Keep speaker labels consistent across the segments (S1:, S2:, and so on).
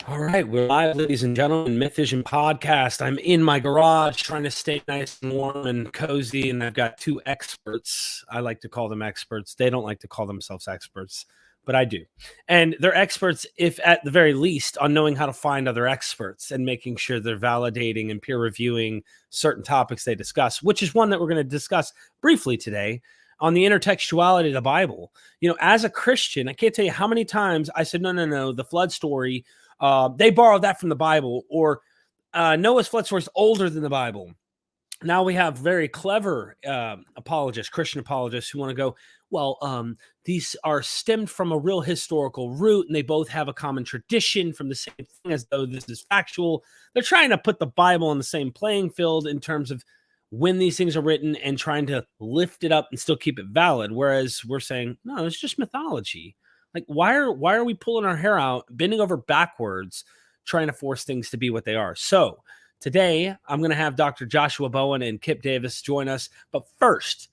S1: All right, we're live, ladies and gentlemen. MythVision podcast. I'm in my garage trying to stay nice and warm and cozy, and I've got two experts. I like to call them experts. They don't like to call themselves experts, but I do. And they're experts, if at the very least, on knowing how to find other experts and making sure they're validating and peer reviewing certain topics they discuss, which is one that we're going to discuss briefly today on the intertextuality of the Bible. You know, as a Christian, I can't tell you how many times I said, no, the flood story, they borrowed that from the Bible, or Noah's flood story is older than the Bible. Now we have very clever apologists, Christian apologists, who want to go, well, these are stemmed from a real historical root, and they both have a common tradition from the same thing, as though this is factual. They're trying to put the Bible on the same playing field in terms of when these things are written and trying to lift it up and still keep it valid. Whereas we're saying, no, it's just mythology. Like, why are we pulling our hair out, bending over backwards, trying to force things to be what they are? So today, I'm going to have Dr. Joshua Bowen and Kipp Davis join us. But first,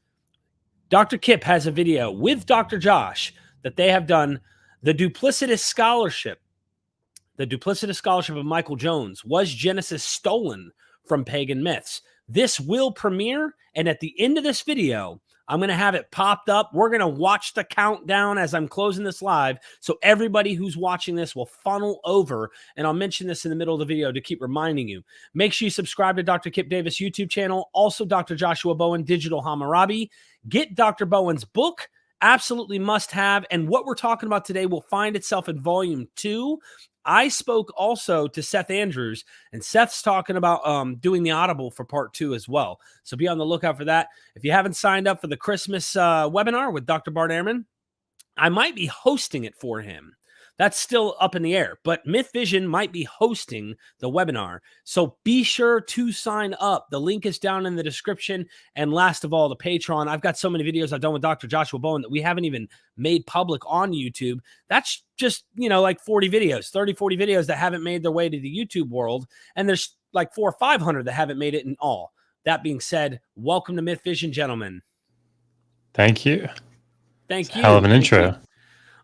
S1: Dr. Kipp has a video with Dr. Josh that they have done, the duplicitous scholarship. The duplicitous scholarship of Michael Jones. Was Genesis stolen from pagan myths? This will premiere, and at the end of this video, I'm going to have it popped up. We're going to watch the countdown as I'm closing this live, so everybody who's watching this will funnel over, and I'll mention this in the middle of the video to keep reminding you. Make sure you subscribe to Dr. Kipp Davis YouTube channel, also Dr. Joshua Bowen, Digital Hammurabi. Get Dr. Bowen's book, absolutely must have, and what we're talking about today will find itself in volume 2. I spoke also to Seth Andrews, and Seth's talking about doing the Audible for part 2 as well. So be on the lookout for that. If you haven't signed up for the Christmas webinar with Dr. Bart Ehrman, I might be hosting it for him. That's still up in the air, but MythVision might be hosting the webinar. So be sure to sign up. The link is down in the description. And last of all, the Patreon. I've got so many videos I've done with Dr. Joshua Bowen that we haven't even made public on YouTube. That's just, like 40 videos, 30, 40 videos that haven't made their way to the YouTube world. And there's like 400 or 500 that haven't made it in all. That being said, welcome to MythVision, gentlemen.
S2: Thank you.
S1: Thank you.
S2: Hell of an intro.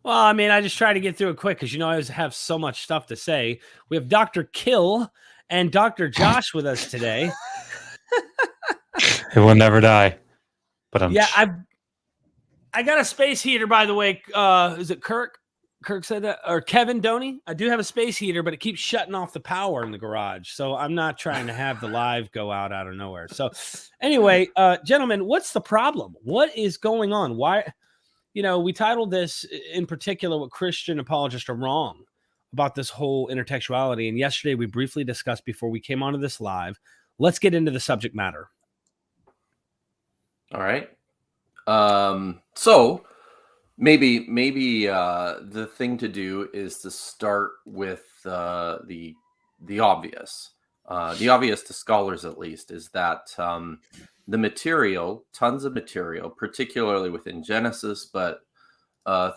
S1: Well, I mean, I just try to get through it quick because, I always have so much stuff to say. We have Dr. Kill and Dr. Josh with us today.
S2: It will never die. But
S1: yeah, I got a space heater, by the way. Is it Kirk? Kirk said that, or Kevin Doney? I do have a space heater, but it keeps shutting off the power in the garage. So I'm not trying to have the live go out of nowhere. So anyway, gentlemen, what's the problem? What is going on? Why? We titled this in particular, what Christian apologists are wrong about this whole intertextuality. And yesterday we briefly discussed before we came onto this live. Let's get into the subject matter.
S3: All right. So maybe the thing to do is to start with the obvious. The obvious to scholars, at least, is that the material, tons of material, particularly within Genesis, but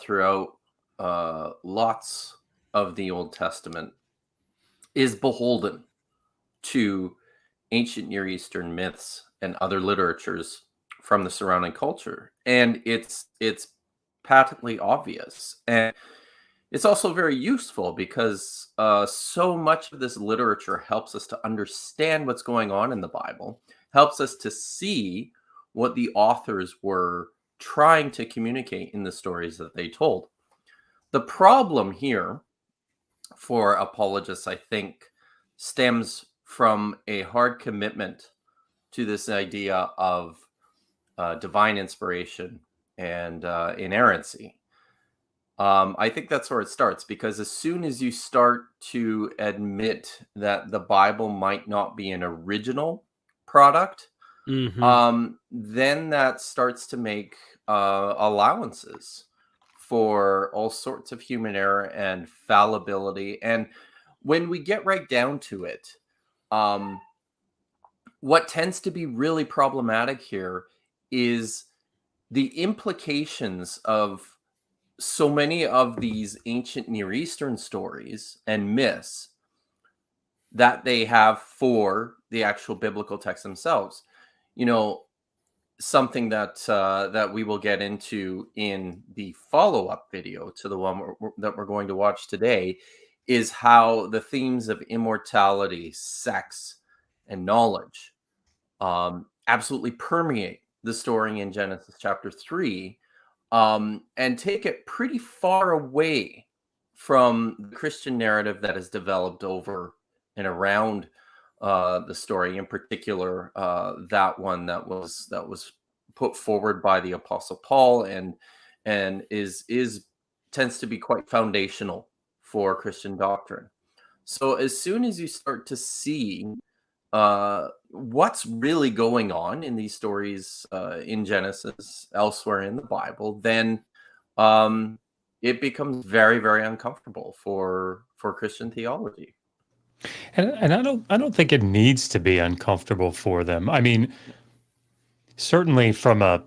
S3: throughout lots of the Old Testament, is beholden to ancient Near Eastern myths and other literatures from the surrounding culture. And it's patently obvious. And it's also very useful because so much of this literature helps us to understand what's going on in the Bible, helps us to see what the authors were trying to communicate in the stories that they told. The problem here for apologists, I think, stems from a hard commitment to this idea of divine inspiration and inerrancy. I think that's where it starts, because as soon as you start to admit that the Bible might not be an original product, then that starts to make allowances for all sorts of human error and fallibility. And when we get right down to it, what tends to be really problematic here is the implications of so many of these ancient Near Eastern stories and myths that they have for the actual biblical texts themselves. Something that we will get into in the follow-up video to the one that we're going to watch today is how the themes of immortality, sex, and knowledge absolutely permeate the story in Genesis chapter 3, and take it pretty far away from the Christian narrative that has developed over and around the story, in particular that one that was put forward by the Apostle Paul, and is tends to be quite foundational for Christian doctrine. So as soon as you start to see what's really going on in these stories in Genesis, elsewhere in the Bible, then it becomes very, very uncomfortable for Christian theology.
S2: And I don't think it needs to be uncomfortable for them. I mean, certainly from a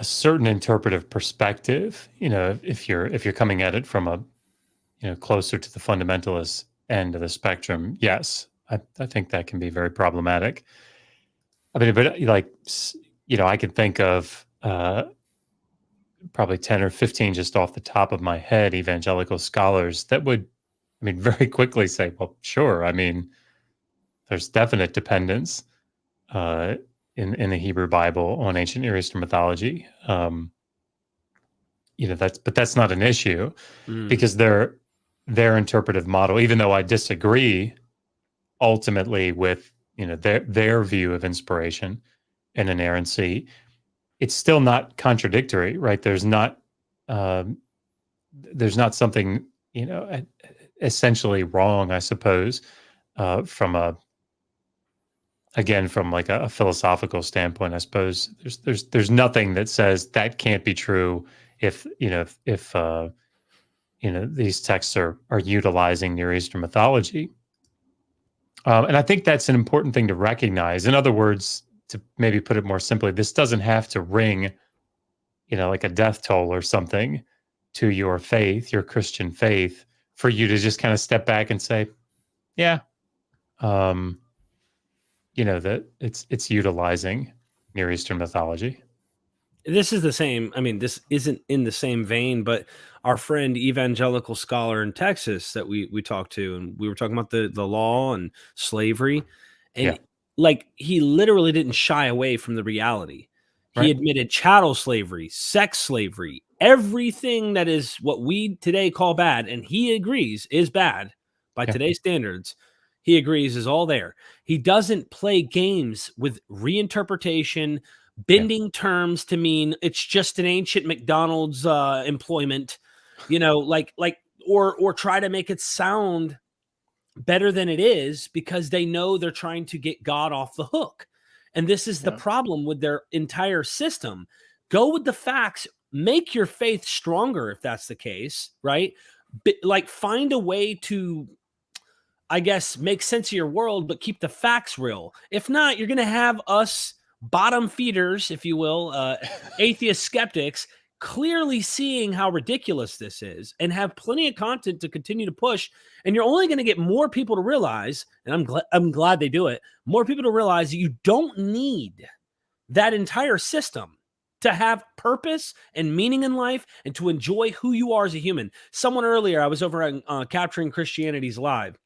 S2: certain interpretive perspective, if you're coming at it from a closer to the fundamentalist end of the spectrum, yes, I think that can be very problematic. I mean, but like, I could think of probably 10 or 15 just off the top of my head, evangelical scholars that would, very quickly say, well, sure. I mean, there's definite dependence in the Hebrew Bible on ancient Near Eastern mythology. That's not an issue because their interpretive model, even though I disagree ultimately with their view of inspiration and inerrancy, it's still not contradictory, right? There's not something essentially wrong, I suppose, from like a philosophical standpoint. I suppose there's nothing that says that can't be true if these texts are utilizing Near Eastern mythology. And I think that's an important thing to recognize. In other words, to maybe put it more simply, this doesn't have to ring, like a death toll or something to your faith, your Christian faith, for you to just kind of step back and say, yeah, that it's utilizing Near Eastern mythology.
S1: This is the same. I mean, this isn't in the same vein, but our friend evangelical scholar in Texas that we talked to, and we were talking about the law and slavery, and like he literally didn't shy away from the reality. He admitted chattel slavery, sex slavery, everything that is what we today call bad, and he agrees is bad by today's standards. He agrees is all there. He doesn't play games with reinterpretation, bending terms to mean it's just an ancient McDonald's employment, or try to make it sound better than it is because they know they're trying to get God off the hook. And this is the problem with their entire system. Go with the facts, make your faith stronger if that's the case, right? Like find a way to, I guess, make sense of your world, but keep the facts real. If not, you're going to have us bottom feeders, if you will, atheist skeptics, clearly seeing how ridiculous this is and have plenty of content to continue to push. And you're only going to get more people to realize, and I'm glad they do it, more people to realize that you don't need that entire system to have purpose and meaning in life and to enjoy who you are as a human. Someone earlier, I was over on Capturing Christianity's Live,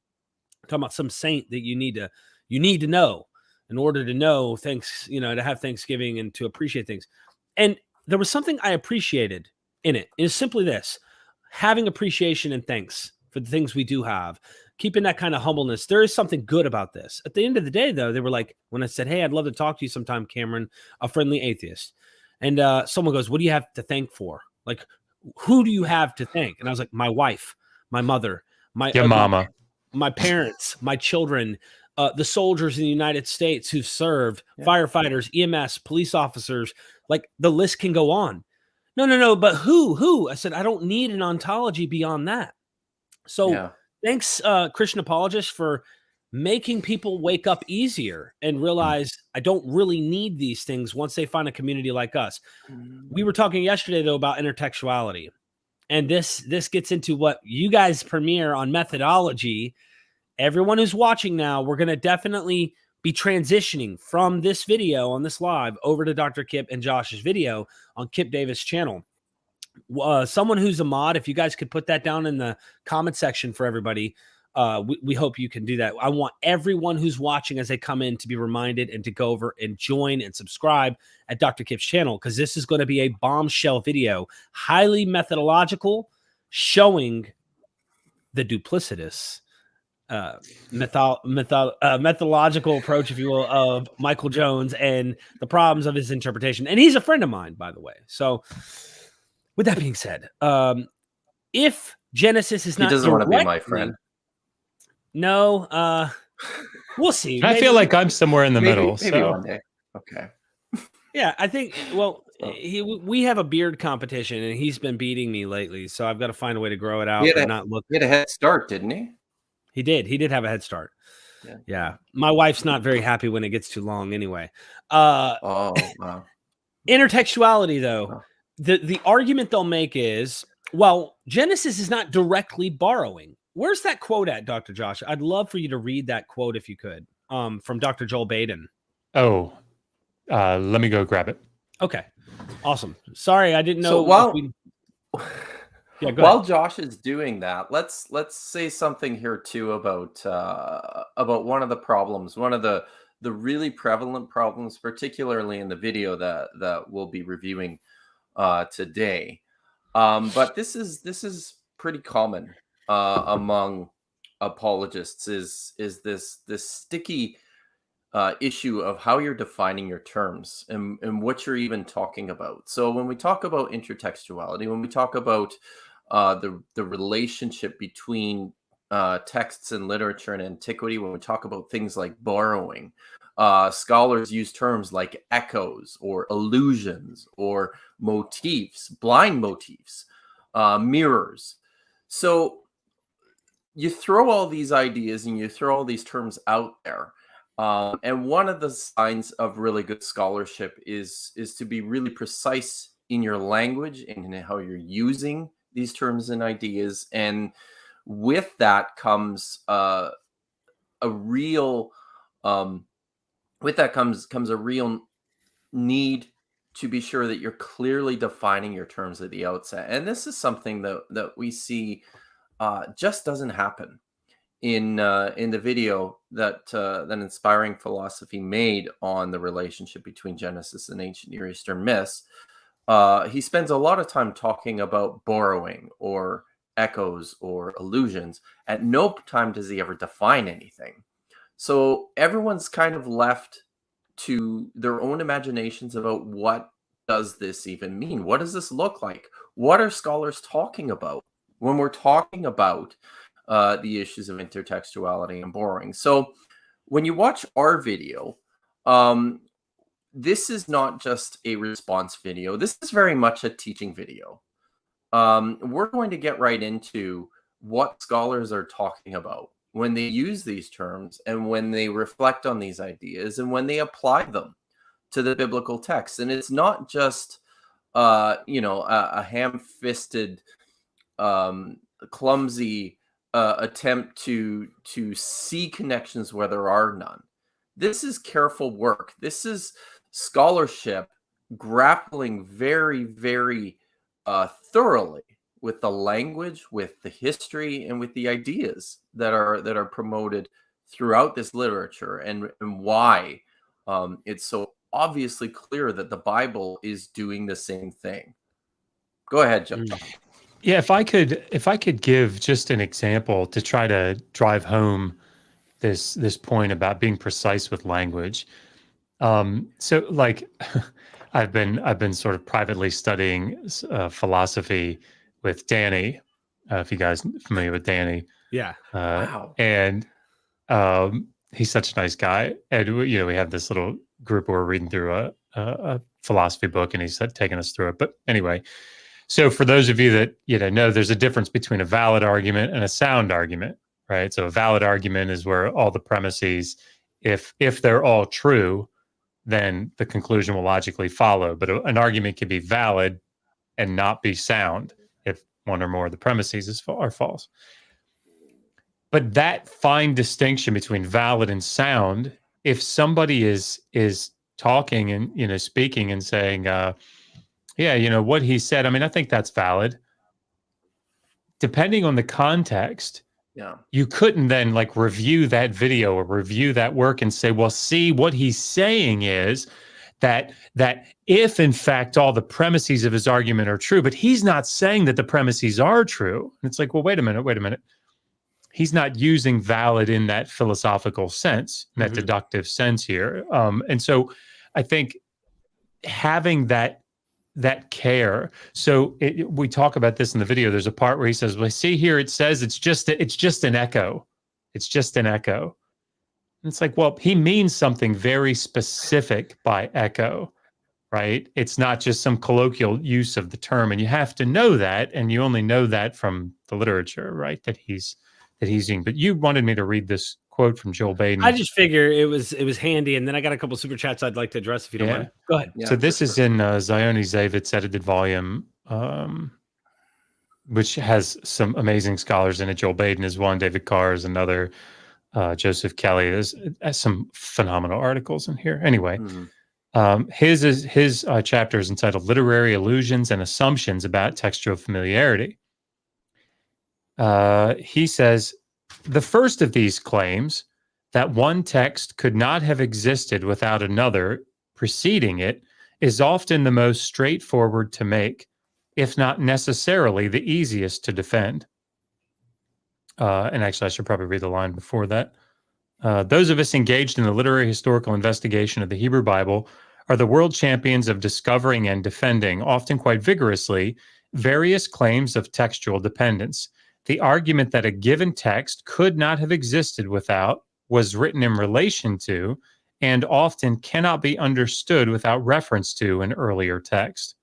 S1: talking about some saint that you need to know in order to know to have Thanksgiving and to appreciate things. And there was something I appreciated in it. It is simply this: having appreciation and thanks for the things we do have, keeping that kind of humbleness. There is something good about this. At the end of the day, though, they were like, when I said, hey, I'd love to talk to you sometime, Cameron, a friendly atheist. And someone goes, what do you have to thank for? Like, who do you have to thank? And I was like, my wife, my mother, my
S2: mama,
S1: my parents, my children, the soldiers in the United States who've served, firefighters, EMS, police officers, like the list can go on. No, but who? I said, I don't need an ontology beyond that. So thanks, Christian Apologists, for making people wake up easier and realize I don't really need these things once they find a community like us. We were talking yesterday, though, about intertextuality. And this gets into what you guys premiere on methodology. Everyone who's watching now, we're going to definitely be transitioning from this video on this live over to Dr. Kipp and Josh's video on Kipp Davis' channel. Someone who's a mod, if you guys could put that down in the comment section for everybody. we hope you can do that. I want everyone who's watching as they come in to be reminded and to go over and join and subscribe at Dr. Kipp's channel, because this is going to be a bombshell video, highly methodological, showing the duplicitous methodological approach, if you will, of Michael Jones and the problems of his interpretation. And he's a friend of mine, by the way. So with that being said, if Genesis is not,
S3: he doesn't want to be my friend.
S1: No, we'll see.
S2: I feel like I'm somewhere in the middle.
S3: Maybe one day. Okay.
S1: Yeah, I think, well, we have a beard competition, and he's been beating me lately, so I've got to find a way to grow it out and not look.
S3: He had a head start, didn't he?
S1: He did have a head start. Yeah. My wife's not very happy when it gets too long anyway.
S3: Wow.
S1: Intertextuality, though, the argument they'll make is, well, Genesis is not directly borrowing. Where's that quote at, Dr. Josh? I'd love for you to read that quote if you could, from Dr. Joel Baden.
S2: Oh, let me go grab it.
S1: Okay. Awesome. Sorry, I didn't know.
S3: So while
S1: ahead.
S3: Josh is doing that, let's say something here too about one of the problems, one of the really prevalent problems, particularly in the video that we'll be reviewing today. But this is pretty common among apologists, is this sticky issue of how you're defining your terms and what you're even talking about. So when we talk about intertextuality, when we talk about the relationship between texts and literature and antiquity, when we talk about things like borrowing, scholars use terms like echoes or allusions or motifs, blind motifs, mirrors. So you throw all these ideas and you throw all these terms out there. And one of the signs of really good scholarship is to be really precise in your language and in how you're using these terms and ideas. And with that comes a real need to be sure that you're clearly defining your terms at the outset. And this is something that we see just doesn't happen in the video that Inspiring Philosophy made on the relationship between Genesis and ancient Near Eastern myths. He spends a lot of time talking about borrowing or echoes or allusions. At no time does he ever define anything. So everyone's kind of left to their own imaginations about what does this even mean? What does this look like? What are scholars talking about when we're talking about the issues of intertextuality and borrowing? So when you watch our video, this is not just a response video. This is very much a teaching video. We're going to get right into what scholars are talking about when they use these terms and when they reflect on these ideas and when they apply them to the biblical text. And it's not just, a ham-fisted, clumsy attempt to see connections where there are none. This is careful work. This is scholarship grappling very, very thoroughly with the language, with the history, and with the ideas that are promoted throughout this literature, and why it's so obviously clear that the Bible is doing the same thing. Go ahead, Joe.
S2: Yeah, if I could give just an example to try to drive home this point about being precise with language. So like I've been sort of privately studying philosophy with Danny. If you guys are familiar with Danny.
S1: Yeah.
S3: Wow.
S2: And he's such a nice guy. And we have this little group where we're reading through a philosophy book, and he's taking us through it. But anyway, so for those of you that know, there's a difference between a valid argument and a sound argument, right? So a valid argument is where all the premises, if they're all true, then the conclusion will logically follow. But an argument can be valid and not be sound if one or more of the premises are false. But that fine distinction between valid and sound, if somebody is talking and speaking and saying, what he said, I mean, I think that's valid. Depending on the context,
S3: Yeah.
S2: You couldn't then like review that video or review that work and say, well, see, what he's saying is that if in fact all the premises of his argument are true, but he's not saying that the premises are true. And it's like, well, wait a minute. He's not using valid in that philosophical sense, in that deductive sense here. And so I think having that care. So we talk about this in the video. There's a part where he says, well, see here, it says it's just an echo. It's just an echo. And it's like, well, he means something very specific by echo, right? It's not just some colloquial use of the term. And you have to know that. And you only know that from the literature, right? That he's using. But you wanted me to read this quote from Joel Baden.
S1: I just figure it was handy, and then I got a couple super chats I'd like to address if you don't mind. Go ahead.
S3: Yeah,
S2: so this is in Zioni Zavit's edited volume, which has some amazing scholars in it. Joel Baden is one, David Carr is another, Joseph Kelly has some phenomenal articles in here. Anyway, his chapter is entitled "Literary Illusions and Assumptions About Textual Familiarity." He says, the first of these claims, that one text could not have existed without another preceding it, is often the most straightforward to make, if not necessarily the easiest to defend. And actually, I should probably read the line before that. Those of us engaged in the literary historical investigation of the Hebrew Bible are the world champions of discovering and defending, often quite vigorously, various claims of textual dependence. The argument that a given text could not have existed without, was written in relation to, and often cannot be understood without reference to an earlier text.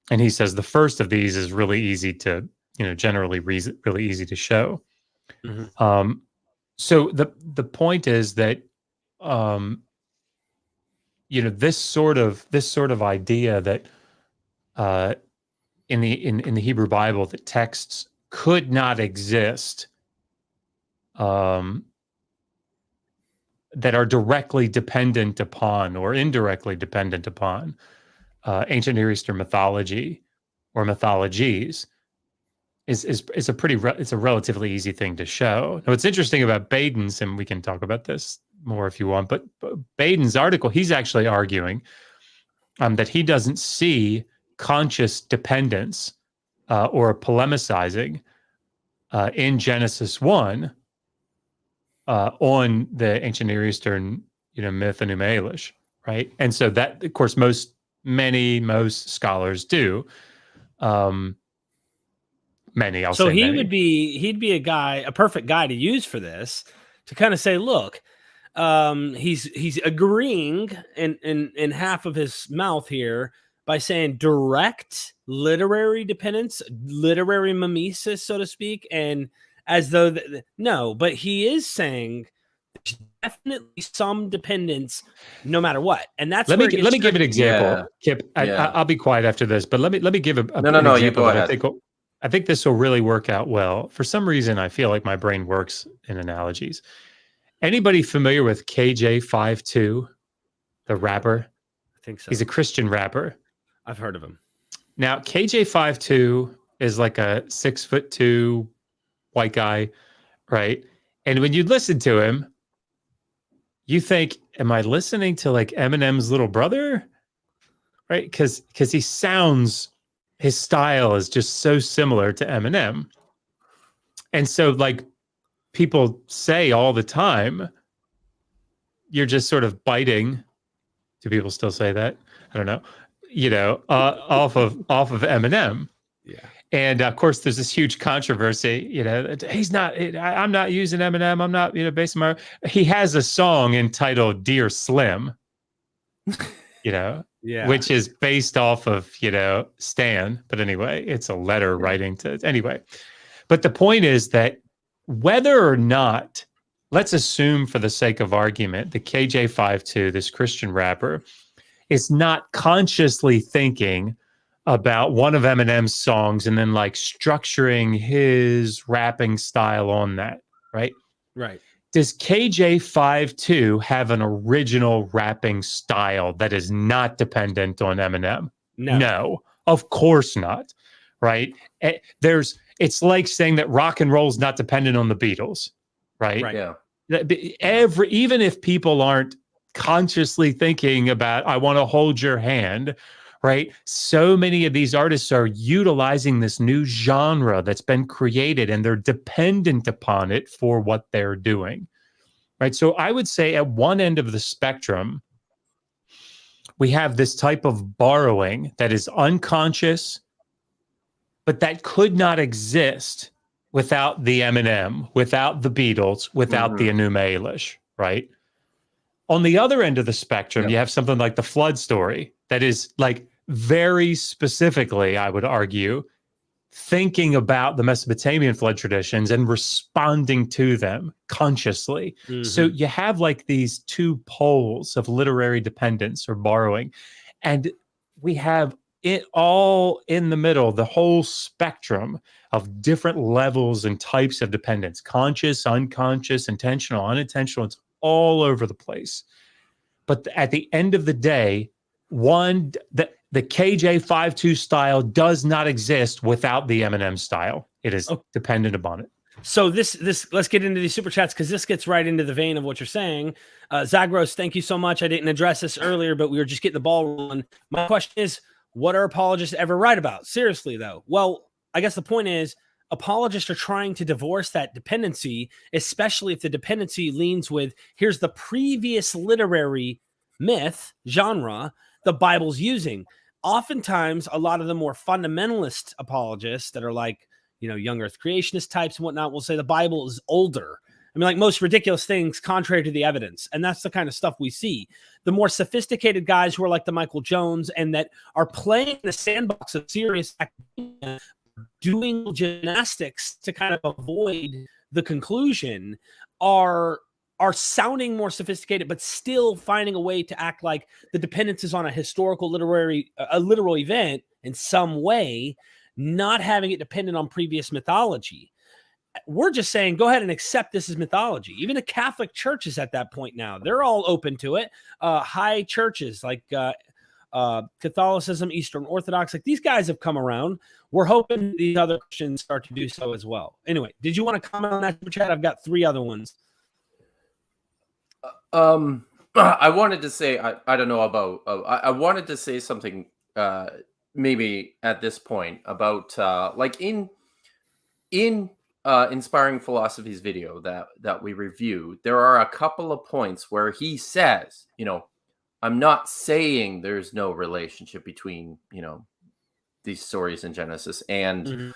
S2: And he says the first of these is really easy to, generally really easy to show. So the point is that, this sort of idea that in the Hebrew Bible that texts could not exist, that are directly dependent upon or indirectly dependent upon ancient Near Eastern mythology or mythologies is it's a relatively easy thing to show. Now, what's interesting about Baden's, and we can talk about this more if you want, but Baden's article, he's actually arguing that he doesn't see conscious dependence or polemicizing in Genesis 1 on the ancient Near Eastern, myth Enuma Elish, right? And so that, of course, most scholars do. Many, I'll say. So
S1: he'd be a perfect guy to use for this, to kind of say, look, he's agreeing in half of his mouth here by saying direct literary dependence, literary mimesis, so to speak, and as though no, but he is saying there's definitely some dependence no matter what. And that's
S2: let me give an example. Yeah. Kipp, I'll be quiet after this, but let me give an example.
S3: You go ahead.
S2: I think this will really work out well. For some reason, I feel like my brain works in analogies. Anybody familiar with KJ52, the rapper?
S1: I think so.
S2: He's a Christian rapper.
S1: I've heard of him.
S2: Now, KJ52 is like a 6'2" white guy, right? And when you listen to him, you think, am I listening to like Eminem's little brother? Right? Because he sounds, his style is just so similar to Eminem. And so like people say all the time, you're just sort of biting. Do people still say that? I don't know. Off of Eminem. Yeah. And of course, there's this huge controversy. He's not. I'm not using Eminem. I'm not. Basing my. He has a song entitled "Dear Slim." Yeah. Which is based off of Stan. But anyway, it's a letter writing to anyway. But the point is that whether or not, let's assume for the sake of argument, the KJ52, this Christian rapper, is not consciously thinking about one of Eminem's songs and then like structuring his rapping style on that, right?
S1: Right.
S2: Does KJ52 have an original rapping style that is not dependent on Eminem?
S1: No.
S2: No, of course not, right? There's It's like saying that rock and roll is not dependent on the Beatles, right?
S1: Right.
S3: Yeah.
S2: Even if people aren't consciously thinking about, I want to hold your hand, right? So many of these artists are utilizing this new genre that's been created, and they're dependent upon it for what they're doing, right? So I would say at one end of the spectrum, we have this type of borrowing that is unconscious, but that could not exist without the Eminem, without the Beatles, without the Enuma Elish, right? On the other end of the spectrum, you have something like the flood story that is like very specifically, I would argue, thinking about the Mesopotamian flood traditions and responding to them consciously. So you have like these two poles of literary dependence or borrowing, and we have it all in the middle, the whole spectrum of different levels and types of dependence, conscious, unconscious, intentional, unintentional. It's all over the place. But at the end of the day, the KJ52 style does not exist without the Eminem style. It is dependent upon it.
S1: So this let's get into these super chats, because this gets right into the vein of what you're saying. Zagros, thank you so much. I didn't address this earlier, but we were just getting the ball rolling. My question is, what are apologists ever right about? Seriously, though. Well, I guess the point is, apologists are trying to divorce that dependency, especially if the dependency leans with, here's the previous literary myth genre the Bible's using. Oftentimes, a lot of the more fundamentalist apologists that are like, young earth creationist types and whatnot will say the Bible is older. I mean, like most ridiculous things contrary to the evidence. And that's the kind of stuff we see. The more sophisticated guys who are like the Michael Jones and that are playing the sandbox of serious academia, doing gymnastics to kind of avoid the conclusion, are sounding more sophisticated, but still finding a way to act like the dependence is on a historical, literal event in some way, not having it dependent on previous mythology. We're just saying, go ahead and accept this as mythology. Even the Catholic churches at that point now, they're all open to it. High churches like Catholicism, Eastern Orthodox, like these guys have come around. We're hoping these other Christians start to do so as well. Anyway, did you want to comment on that super chat? I've got 3 other ones.
S3: I wanted to say, I don't know about, I wanted to say something maybe at this point about like in Inspiring Philosophy's video that we reviewed, there are a couple of points where he says, I'm not saying there's no relationship between, these stories in Genesis and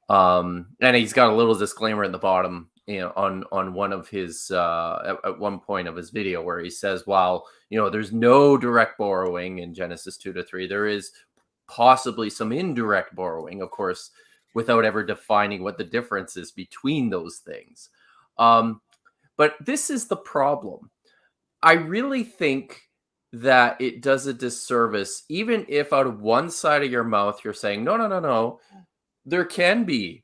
S3: he's got a little disclaimer at the bottom, on one of his at one point of his video where he says, while there's no direct borrowing in Genesis 2-3, there is possibly some indirect borrowing, of course, without ever defining what the difference is between those things. But this is the problem. I really think that it does a disservice, even if out of one side of your mouth you're saying, no, there can be,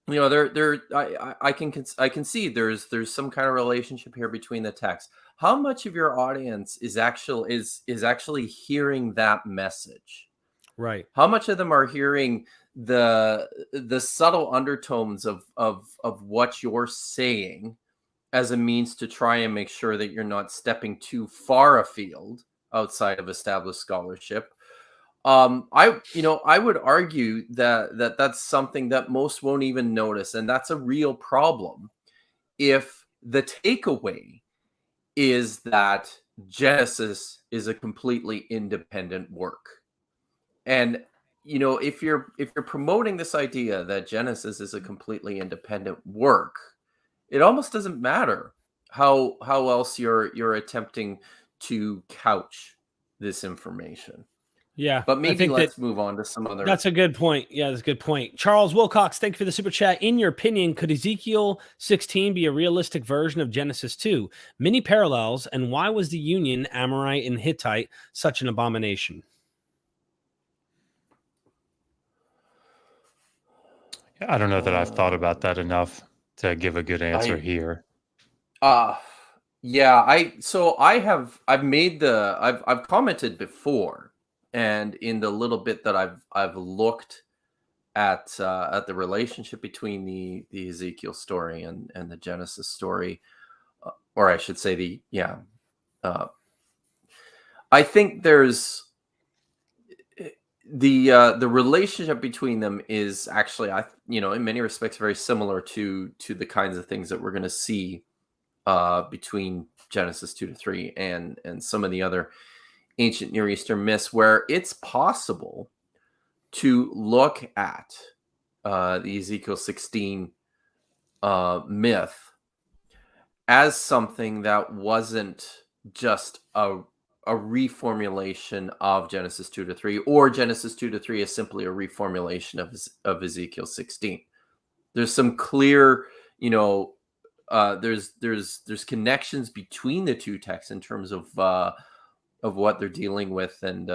S3: I can see there's some kind of relationship here between the texts. How much of your audience is actually hearing that message?
S1: Right.
S3: How much of them are hearing the subtle undertones of what you're saying as a means to try and make sure that you're not stepping too far afield outside of established scholarship? I would argue that that's something that most won't even notice, and that's a real problem if the takeaway is that Genesis is a completely independent work. And if you're promoting this idea that Genesis is a completely independent work, it almost doesn't matter how else you're attempting to couch this information.
S1: Yeah,
S3: but maybe let's move on to some other.
S1: That's a good point. Yeah, that's a good point. Charles Wilcox, thank you for the super chat. In your opinion, could Ezekiel 16 be a realistic version of Genesis 2? Many parallels, and why was the union Amorite and Hittite such an abomination?
S2: I don't know that I've thought about that enough to give a good answer here.
S3: Yeah, I've commented before, and in the little bit that I've looked at the relationship between the Ezekiel story and the Genesis story, or I should say I think there's the relationship between them is actually, in many respects very similar to the kinds of things that we're going to see between Genesis 2-3 and some of the other ancient Near Eastern myths, where it's possible to look at the Ezekiel 16 myth as something that wasn't just a reformulation of Genesis 2-3, or Genesis 2-3 is simply a reformulation of Ezekiel 16. There's some clear, there's connections between the two texts in terms of what they're dealing with and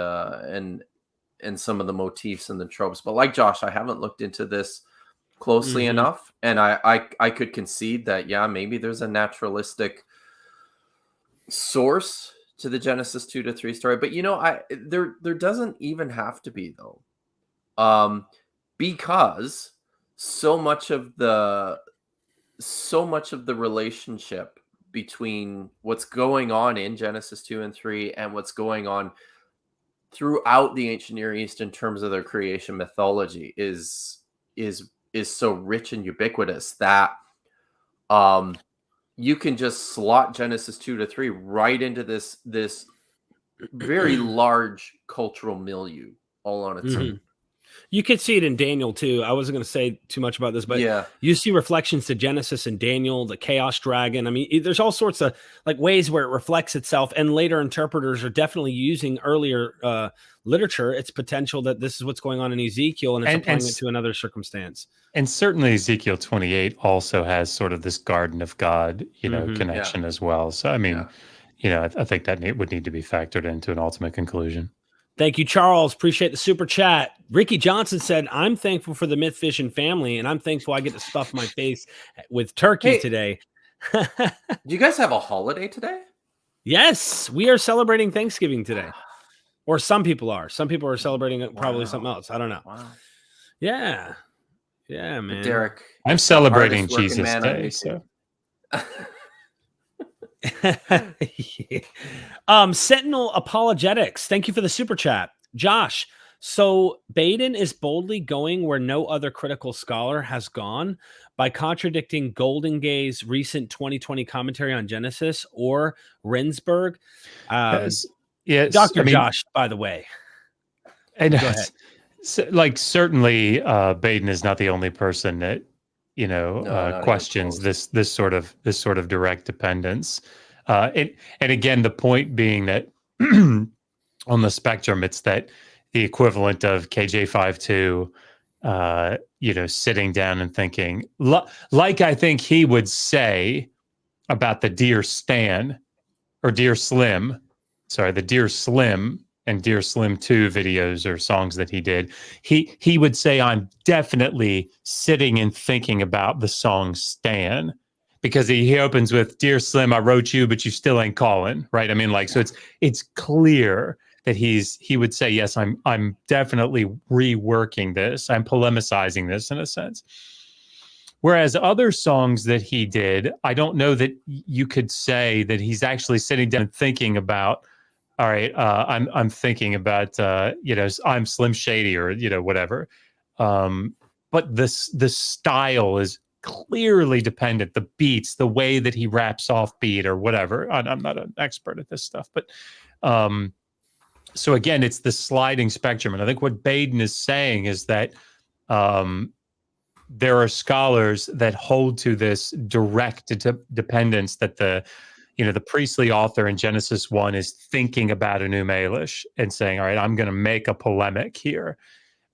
S3: some of the motifs and the tropes. But like Josh, I haven't looked into this closely enough, and I could concede that maybe there's a naturalistic source to the Genesis 2-3 story, but there doesn't even have to be, though, because so much of the relationship between what's going on in Genesis 2 and 3 and what's going on throughout the ancient Near East in terms of their creation mythology is so rich and ubiquitous that you can just slot Genesis 2-3 right into this very large cultural milieu all on its own.
S1: You could see it in Daniel too. I wasn't going to say too much about this, but you see reflections to Genesis and Daniel, the chaos dragon. I mean, there's all sorts of ways where it reflects itself, and later interpreters are definitely using earlier literature. It's potential that this is what's going on in Ezekiel, and it's applying it to another circumstance.
S2: And certainly Ezekiel 28 also has sort of this Garden of God, connection as well. So, I mean, I think that would need to be factored into an ultimate conclusion.
S1: Thank you, Charles. Appreciate the super chat. Ricky Johnson said, I'm thankful for the MythVision family, and I'm thankful I get to stuff my face with turkey today.
S3: Do you guys have a holiday today?
S1: Yes, we are celebrating Thanksgiving today. Or some people are. Some people are celebrating probably something else. I don't know.
S3: Wow.
S1: Yeah. Yeah, man.
S3: But Derek,
S2: I'm celebrating Jesus Day. So.
S1: Sentinel Apologetics, thank you for the super chat. Josh, so Baden is boldly going where no other critical scholar has gone by contradicting Goldingay's recent 2020 commentary on Genesis or Rensburg.
S2: Yes,
S1: Dr. Josh, by the way.
S2: And go ahead. Certainly Baden is not the only person that questions this sort of direct dependence. And again, the point being that on the spectrum, it's that the equivalent of KJ52, sitting down and thinking, like I think he would say about the Dear Stan or Dear Slim, the Dear Slim and Dear Slim 2 videos or songs that he did, he would say, I'm definitely sitting and thinking about the song Stan, because he opens with, Dear Slim, I wrote you, but you still ain't calling, right? I mean, so it's clear that he would say, yes, I'm definitely reworking this. I'm polemicizing this in a sense. Whereas other songs that he did, I don't know that you could say that he's actually sitting down and thinking about, all right, I'm thinking about, I'm Slim Shady or, whatever. But the style is clearly dependent. The beats, the way that he raps off beat or whatever. I'm not an expert at this stuff, but so again, it's the sliding spectrum. And I think what Baden is saying is that there are scholars that hold to this direct dependence that the priestly author in Genesis 1 is thinking about Enuma Elish and saying, all right, I'm going to make a polemic here.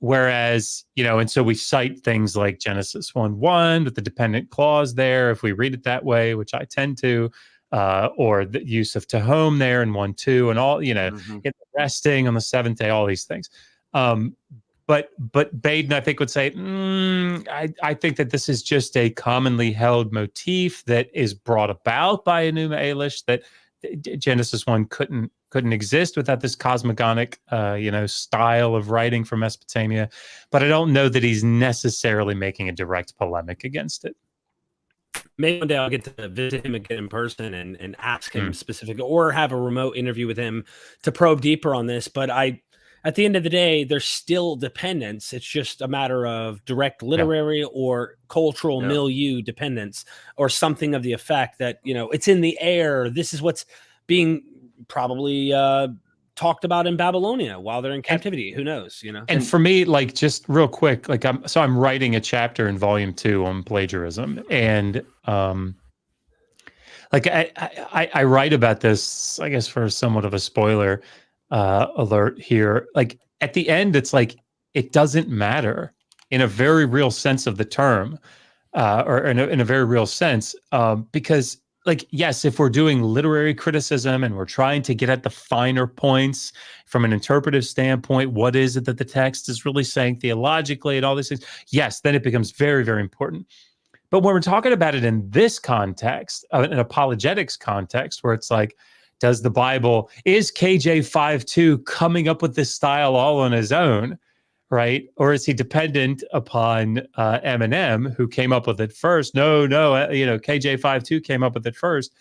S2: Whereas, and so we cite things like Genesis 1:1 with the dependent clause there, if we read it that way, which I tend to, or the use of to home there in 1:2 and all, resting on the seventh day, all these things. But Baden, I think, would say, I think that this is just a commonly held motif that is brought about by Enuma Elish that Genesis 1 couldn't exist without this cosmogonic, style of writing from Mesopotamia. But I don't know that he's necessarily making a direct polemic against it.
S1: Maybe one day I'll get to visit him again in person and ask him specifically, or have a remote interview with him to probe deeper on this. But at the end of the day, there's still dependence. It's just a matter of direct literary or cultural milieu dependence, or something of the effect that, it's in the air. This is what's being probably talked about in Babylonia while they're in captivity. Who knows,
S2: And for me, like, just real quick, like I'm writing a chapter in volume 2 on plagiarism, and like I write about this, I guess, for somewhat of a spoiler alert here. Like, at the end, it's like, it doesn't matter in a very real sense of the term, or in a very real sense, because, like, yes, if we're doing literary criticism and we're trying to get at the finer points from an interpretive standpoint, what is it that the text is really saying theologically and all these things? Yes, then it becomes very, very important. But when we're talking about it in this context, an apologetics context, where it's like, is KJ 5.2 coming up with this style all on his own, right? Or is he dependent upon Eminem, who came up with it first? No, KJ 5.2 came up with it first.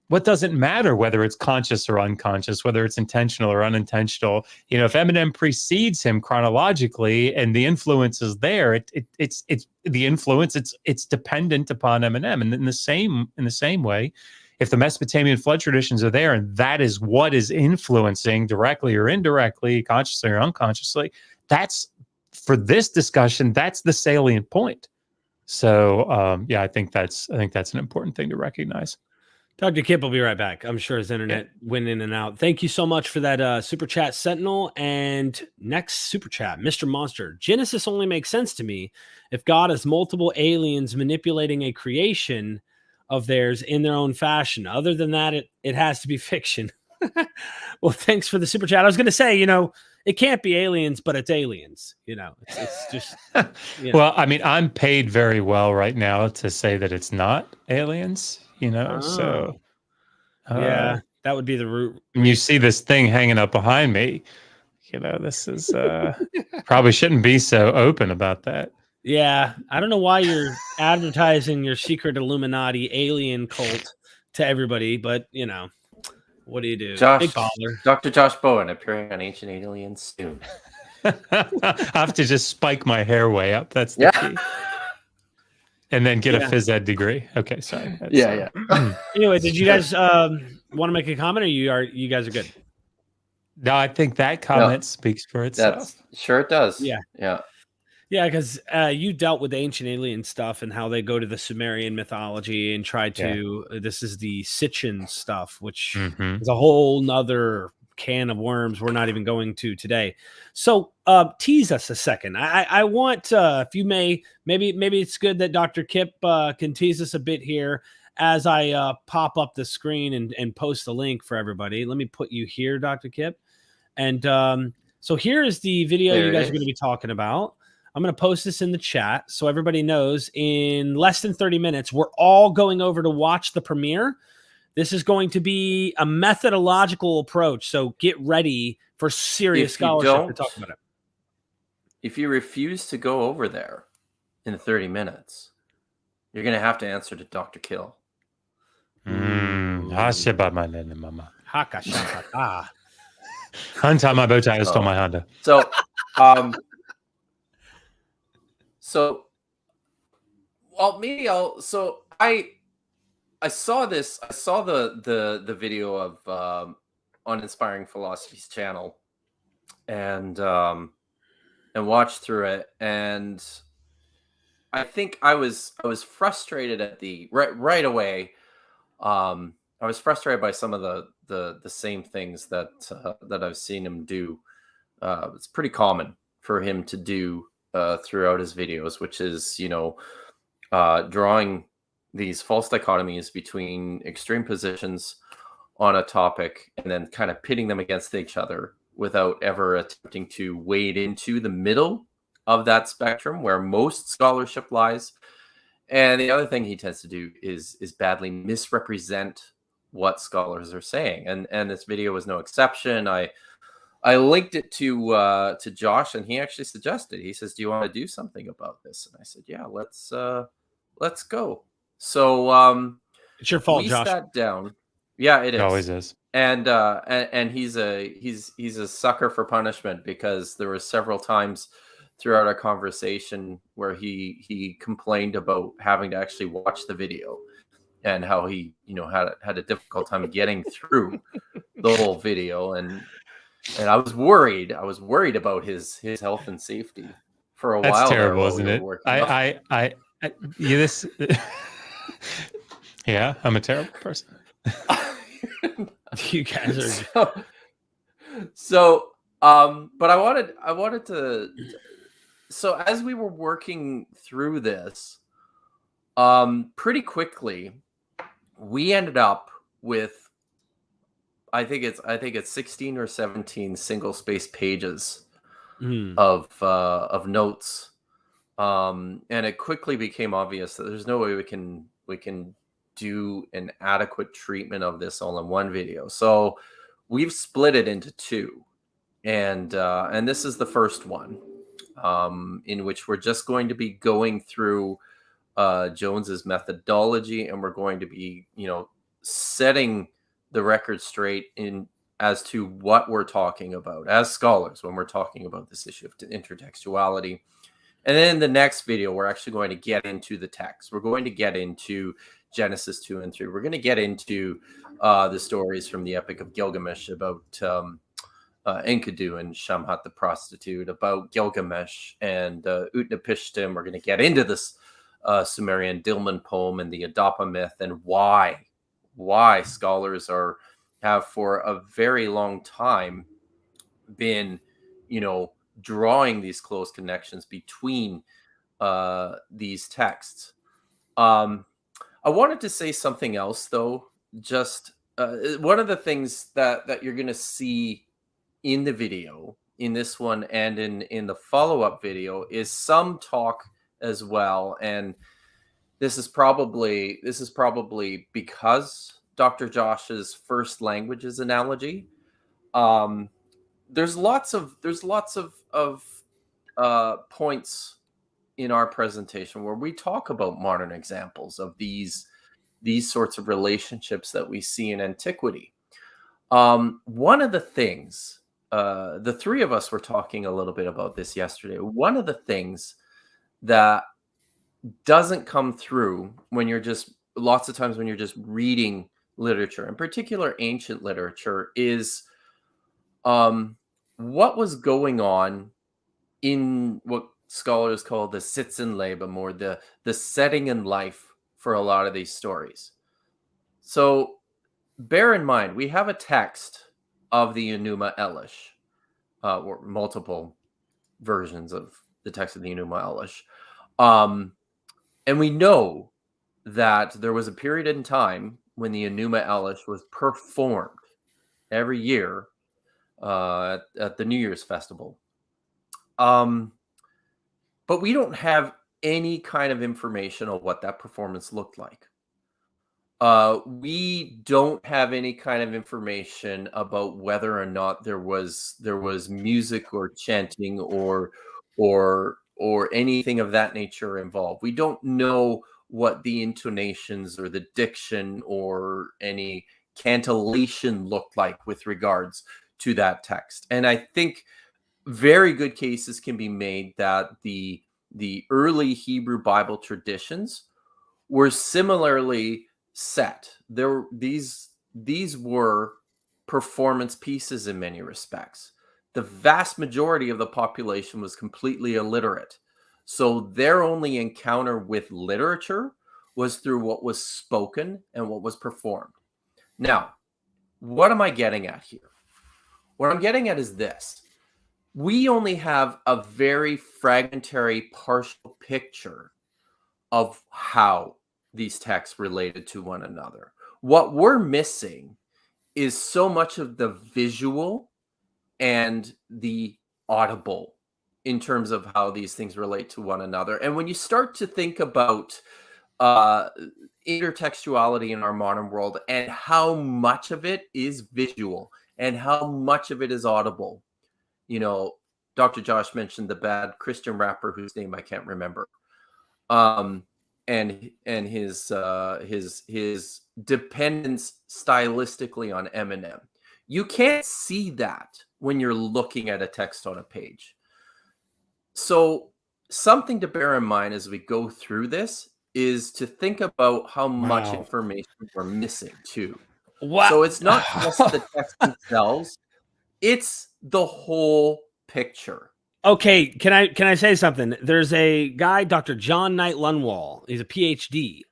S2: What doesn't matter whether it's conscious or unconscious, whether it's intentional or unintentional. If Eminem precedes him chronologically and the influence is there, it's the influence. It's dependent upon Eminem. And in the same way, if the Mesopotamian flood traditions are there, and that is what is influencing directly or indirectly, consciously or unconsciously, that's, for this discussion, that's the salient point. So I think that's an important thing to recognize.
S1: Dr. Kipp will be right back. I'm sure his internet went in and out. Thank you so much for that super chat, Sentinel. And next super chat, Mr. Monster. Genesis only makes sense to me if God has multiple aliens manipulating a creation of theirs in their own fashion. Other than that, it has to be fiction. Well, thanks for the super chat. I was going to say, it can't be aliens, but it's aliens. It's just.
S2: Well, I mean, I'm paid very well right now to say that it's not aliens. So
S1: that would be the root.
S2: When you see this thing hanging up behind me, this is probably shouldn't be so open about that.
S1: Yeah, I don't know why you're advertising your secret Illuminati alien cult to everybody, but what do you do? Big baller.
S3: Dr. Josh Bowen appearing on Ancient Aliens soon.
S2: I have to just spike my hair way up. That's the key. And then get a phys ed degree. Okay, sorry.
S1: Anyway, did you guys want to make a comment, or you guys are good?
S2: No, I think that comment speaks for itself.
S3: Sure it does.
S1: Yeah, because you dealt with the ancient alien stuff and how they go to the Sumerian mythology and try to. This is the Sitchin stuff, which is a whole nother can of worms we're not even going to today. So tease us a second. I want, if you may, maybe it's good that Dr. Kipp can tease us a bit here as I pop up the screen and post the link for everybody. Let me put you here, Dr. Kipp. And so here is the video you guys are going to be talking about. I'm going to post this in the chat so everybody knows in less than 30 minutes, we're all going over to watch the premiere. This is going to be a methodological approach. So get ready for serious scholarship to talk about it.
S3: If you refuse to go over there in 30 minutes, you're going to have to answer to Dr. Kill.
S2: Untie my bow tie, I stole my Honda.
S3: I saw this. I saw the video of Uninspiring Philosophy's channel, and watched through it, and I think I was frustrated at the right away. I was frustrated by some of the same things that I've seen him do. It's pretty common for him to do throughout his videos, which is drawing these false dichotomies between extreme positions on a topic and then kind of pitting them against each other without ever attempting to wade into the middle of that spectrum where most scholarship lies. And the other thing he tends to do is badly misrepresent what scholars are saying, and this video was no exception. I linked it to Josh, and he actually suggested. He says, "Do you want to do something about this?" And I said, "Yeah, let's go." So
S1: It's your fault,
S3: we
S1: Josh.
S3: sat down. Yeah, it is.
S2: It always is.
S3: And he's a sucker for punishment, because there were several times throughout our conversation where he complained about having to actually watch the video, and how he had a difficult time getting through the whole video, and I was worried about his health and safety for a
S2: That's
S3: while.
S2: terrible,
S3: there
S2: isn't
S3: we
S2: it?
S3: working on.
S2: This. Yeah, I'm a terrible person.
S1: You guys are.
S3: But I wanted to. So as we were working through this, pretty quickly, we ended up with, I think it's 16 or 17 single space pages of notes, and it quickly became obvious that there's no way we can do an adequate treatment of this all in one video. So we've split it into two, and this is the first one, in which we're just going to be going through Jones's methodology, and we're going to be setting the record straight in as to what we're talking about as scholars when we're talking about this issue of intertextuality. And then in the next video, we're actually going to get into the text. We're going to get into Genesis 2 and 3. We're going to get into the stories from the Epic of Gilgamesh about Enkidu and Shamhat the prostitute, about Gilgamesh and Utnapishtim. We're going to get into this Sumerian Dilmun poem and the Adapa myth, and why scholars have for a very long time been, drawing these close connections between these texts. I wanted to say something else, though. Just one of the things that you're going to see in the video, in this one and in the follow-up video, is some talk as well. And this is probably because Dr. Josh's first languages analogy. There's lots of points in our presentation where we talk about modern examples of these sorts of relationships that we see in antiquity. One of the things, the three of us were talking a little bit about this yesterday. One of the things that doesn't come through lots of times when you're just reading literature, in particular ancient literature, is what was going on in what scholars call the Sitzenleben, or the setting in life for a lot of these stories. So bear in mind, we have a text of the Enuma Elish, or multiple versions of the text of the Enuma Elish. And we know that there was a period in time when the Enuma Elish was performed every year at the New Year's festival. But we don't have any kind of information on what that performance looked like. We don't have any kind of information about whether or not there was music or chanting or anything of that nature involved. We don't know what the intonations or the diction or any cantillation looked like with regards to that text. And I think very good cases can be made that the early Hebrew Bible traditions were similarly set. These were performance pieces in many respects. The vast majority of the population was completely illiterate. So their only encounter with literature was through what was spoken and what was performed. Now, what am I getting at here? What I'm getting at is this. We only have a very fragmentary, partial picture of how these texts related to one another. What we're missing is so much of the visual and the audible in terms of how these things relate to one another. And when you start to think about intertextuality in our modern world and how much of it is visual and how much of it is audible. You know, Dr. Josh mentioned the bad Christian rapper whose name I can't remember. And his dependence stylistically on Eminem. You can't see that when you're looking at a text on a page. So something to bear in mind as we go through this is to think about how much information we're missing too.
S1: Wow.
S3: So it's not just the text themselves, it's the whole picture.
S1: Okay, can I say something? There's a guy, Dr. John Knight Lunwall. He's a PhD.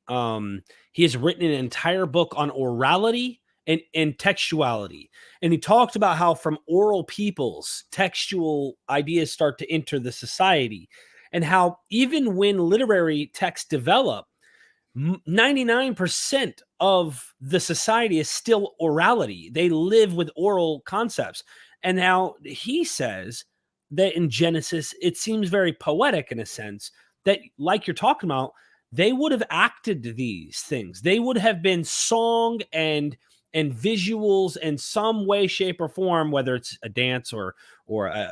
S1: He has written an entire book on orality and textuality. And he talked about how from oral peoples, textual ideas start to enter the society, and how even when literary texts develop, 99% of the society is still orality. They live with oral concepts. And now he says that in Genesis, it seems very poetic in a sense that, like you're talking about, they would have acted these things. They would have been song and visuals in some way, shape, or form, whether it's a dance or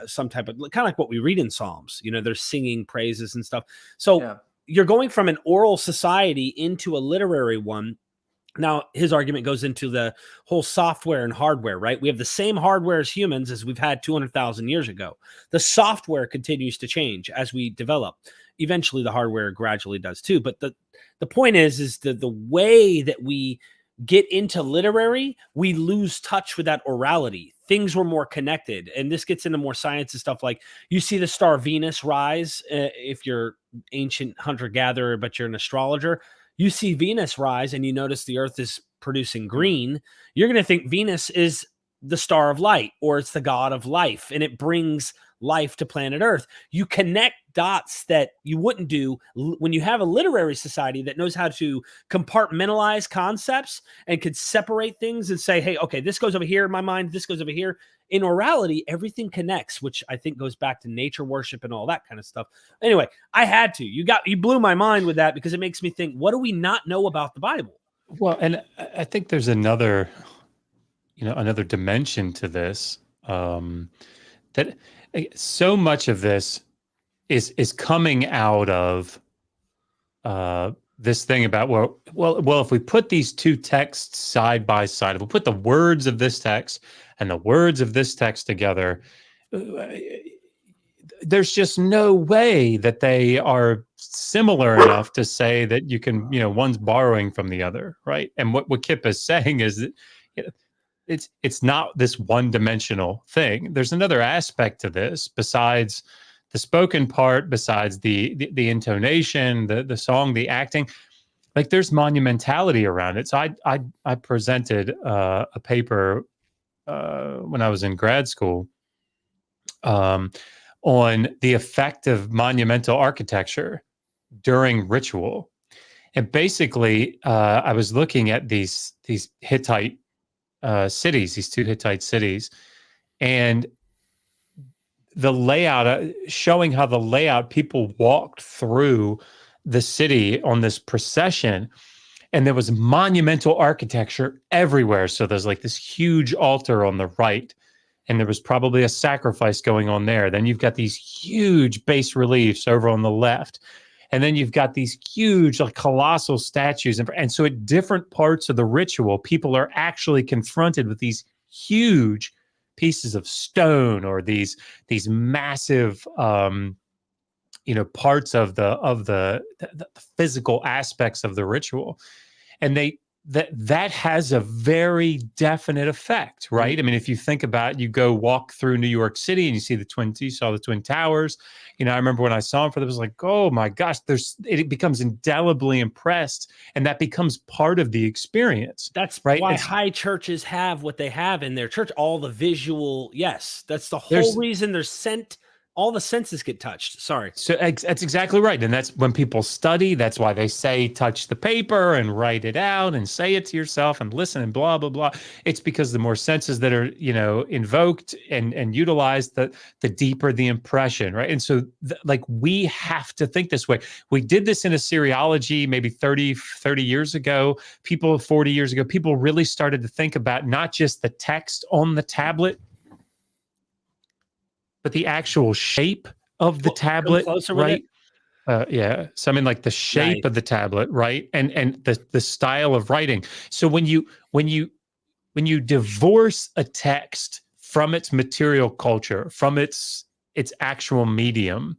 S1: some type of, kind of like what we read in Psalms. You know, they're singing praises and stuff. So you're going from an oral society into a literary one. Now, his argument goes into the whole software and hardware, right? We have the same hardware as humans as we've had 200,000 years ago. The software continues to change as we develop. Eventually, the hardware gradually does too. But the point is the way that we get into literary, we lose touch with that orality. Things were more connected. And this gets into more science and stuff, like you see the star Venus rise if you're ancient hunter-gatherer, but you're an astrologer. You see Venus rise and you notice the earth is producing green. You're going to think Venus is the star of light, or it's the god of life, and it brings life to planet Earth. You connect dots that you wouldn't do when you have a literary society that knows how to compartmentalize concepts and could separate things and say, hey, okay, this goes over here in my mind, this goes over here. In orality, everything connects, which I think goes back to nature worship and all that kind of stuff. Anyway, I had to. You blew my mind with that, because it makes me think, what do we not know about the Bible?
S2: Well, and I think there's another dimension to this, that so much of this is coming out of this thing about, well, if we put these two texts side by side, if we put the words of this text and the words of this text together, there's just no way that they are similar enough to say that you can, one's borrowing from the other, right? And what Kipp is saying is that it's not this one-dimensional thing. There's another aspect to this besides the spoken part, besides the intonation, the song, the acting. Like, there's monumentality around it. So I presented a paper when I was in grad school on the effect of monumental architecture during ritual. And basically, I was looking at these Hittite cities, these two Hittite cities, and the layout, showing how the layout, people walked through the city on this procession, and there was monumental architecture everywhere. So there's like this huge altar on the right, and there was probably a sacrifice going on there. Then you've got these huge bas reliefs over on the left. And then you've got these huge, like, colossal statues. And so at different parts of the ritual, people are actually confronted with these huge pieces of stone, or these massive, parts of the physical aspects of the ritual. And that has a very definite effect, right? I mean, if you think about, you go walk through New York City and you see you saw the Twin Towers. I remember when I saw them for them, it was like, oh my gosh, it becomes indelibly impressed, and that becomes part of the experience.
S1: That's
S2: right.
S1: Why high churches have what they have in their church, all the visual. Yes, that's the whole reason they're sent all the senses get touched. Sorry.
S2: So that's exactly right. And that's when people study, that's why they say touch the paper and write it out and say it to yourself and listen and blah, blah, blah. It's because the more senses that are, invoked and utilized, the deeper the impression, right? And so like we have to think this way. We did this in Assyriology maybe 30 years ago. 40 years ago, people really started to think about not just the text on the tablet, but the actual shape of the tablet, right? Yeah, something like the shape of the tablet, right? And the style of writing. So when you divorce a text from its material culture, from its actual medium,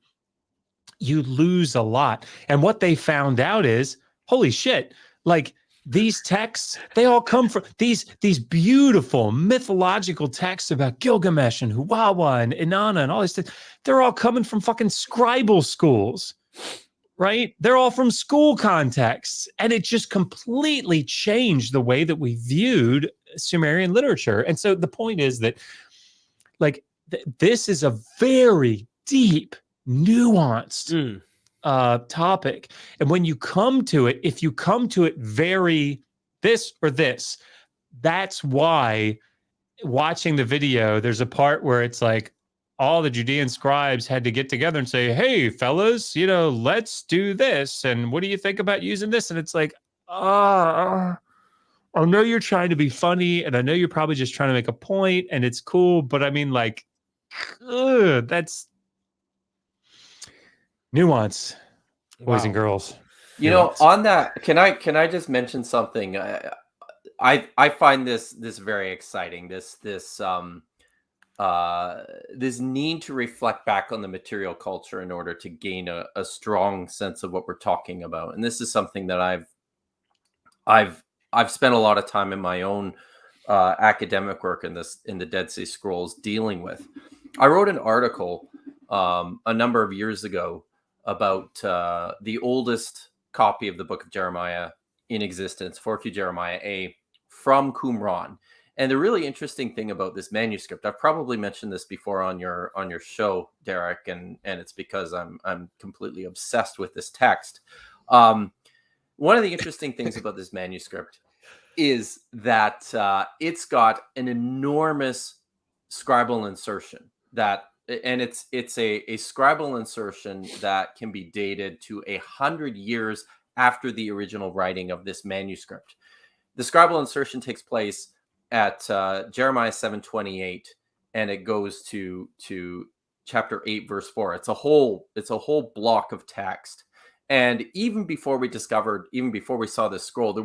S2: you lose a lot. And what they found out is, holy shit, like these texts, they all come from these beautiful mythological texts about Gilgamesh and Huwawa and Inanna and all this stuff. They're all coming from fucking Scribal schools, right? They're all from school contexts. And it just completely changed the way that we viewed Sumerian literature. And so the point is that like this is a very deep, nuanced topic. And when you come to it, if you come to it very this or this, that's why watching the video, there's a part where it's like all the Judean scribes had to get together and say, hey, fellas, let's do this. And what do you think about using this? And it's like, I know you're trying to be funny and I know you're probably just trying to make a point and it's cool. But I mean, like, that's nuance, boys and girls.
S3: On that, can I just mention something? I find this very exciting. This need to reflect back on the material culture in order to gain a strong sense of what we're talking about. And this is something that I've spent a lot of time in my own academic work in the Dead Sea Scrolls dealing with. I wrote an article a number of years ago about the oldest copy of the book of Jeremiah in existence, 4Q Jeremiah A, from Qumran. And the really interesting thing about this manuscript, I've probably mentioned this before on your show, Derek, and it's because I'm completely obsessed with this text. One of the interesting things about this manuscript is that it's got an enormous scribal insertion and it's a scribal insertion that can be dated to 100 years after the original writing of this manuscript. The scribal insertion takes place at Jeremiah 7:28, and it goes to chapter 8, verse 4. It's a whole block of text. And even before we saw this scroll, there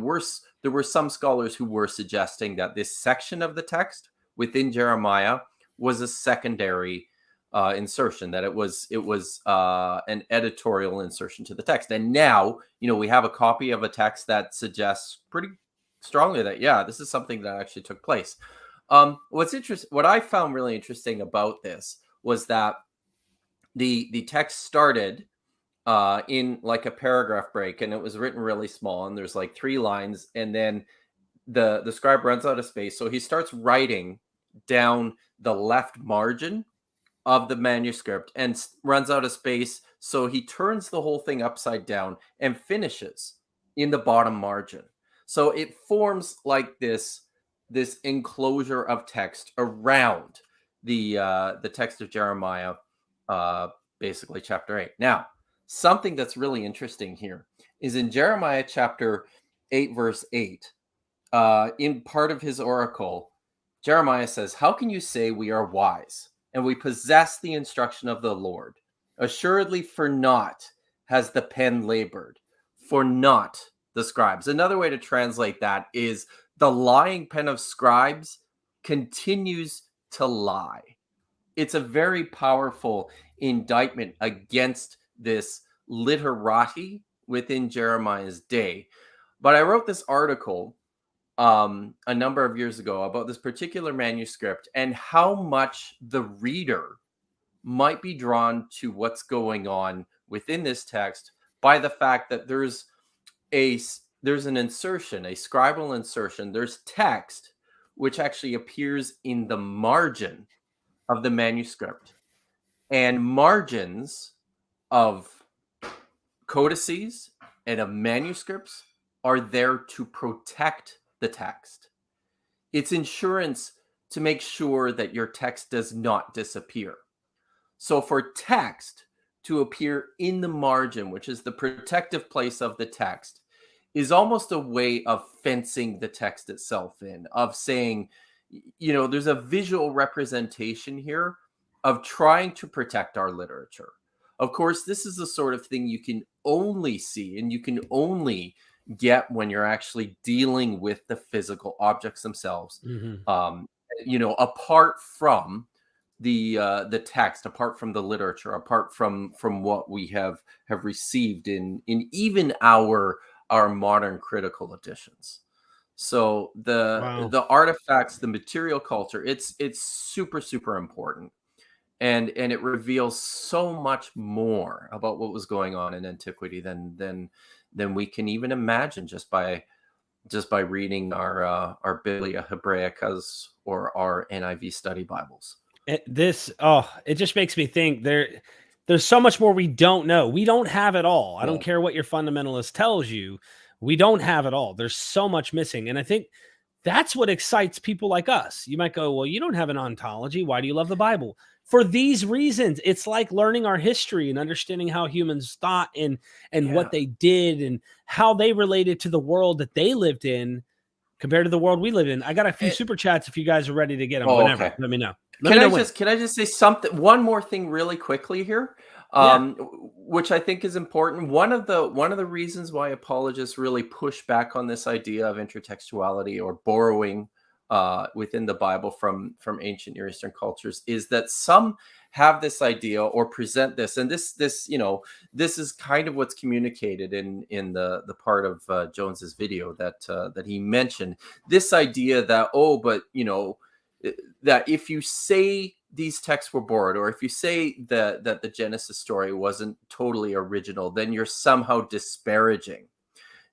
S3: were some scholars who were suggesting that this section of the text within Jeremiah was a secondary insertion, that it was an editorial insertion to the text. And now, we have a copy of a text that suggests pretty strongly that, yeah, this is something that actually took place. What I found really interesting about this was that the text started in like a paragraph break, and it was written really small, and there's like 3 lines, and then the scribe runs out of space, so he starts writing down the left margin of the manuscript and runs out of space, so he turns the whole thing upside down and finishes in the bottom margin. So it forms like this enclosure of text around the text of Jeremiah, basically chapter 8. Now, something that's really interesting here is in Jeremiah chapter 8, verse 8, in part of his oracle, Jeremiah says, how can you say we are wise and we possess the instruction of the Lord? Assuredly for naught has the pen labored, for naught the scribes. Another way to translate that is the lying pen of scribes continues to lie. It's a very powerful indictment against this literati within Jeremiah's day. But I wrote this article a number of years ago about this particular manuscript and how much the reader might be drawn to what's going on within this text by the fact that there's an insertion, a scribal insertion. There's text which actually appears in the margin of the manuscript. And margins of codices and of manuscripts are there to protect the text. It's insurance to make sure that your text does not disappear. So for text to appear in the margin, which is the protective place of the text, is almost a way of fencing the text itself in, of saying, you know, there's a visual representation here of trying to protect our literature. Of course, this is the sort of thing you can only see and you can only get when you're actually dealing with the physical objects themselves. You know, apart from the text, apart from the literature, apart from what we have received in even our modern critical editions. So the artifacts, the material culture, it's super important. And it reveals so much more about what was going on in antiquity than we can even imagine just by reading our Biblia Hebraicas or our NIV study Bibles.
S1: It just makes me think there's so much more we don't know. We don't have it all. I don't care what your fundamentalist tells you. We don't have it all. There's so much missing. And I think that's what excites people like us. You might go, well, you don't have an ontology. Why do you love the Bible? For these reasons. It's like learning our history and understanding how humans thought and what they did and how they related to the world that they lived in compared to the world we live in. I got a few super chats if you guys are ready to get them. Whenever. Okay. Let me know.
S3: Can I just say something? One more thing really quickly here, which I think is important. One of the reasons why apologists really push back on this idea of intertextuality or borrowing within the Bible from ancient Near Eastern cultures is that some have this idea or present this, and this you know, this is kind of what's communicated in the part of Jones's video that he mentioned, this idea that, oh, but you know, that if you say these texts were borrowed, or if you say that the Genesis story wasn't totally original, then you're somehow disparaging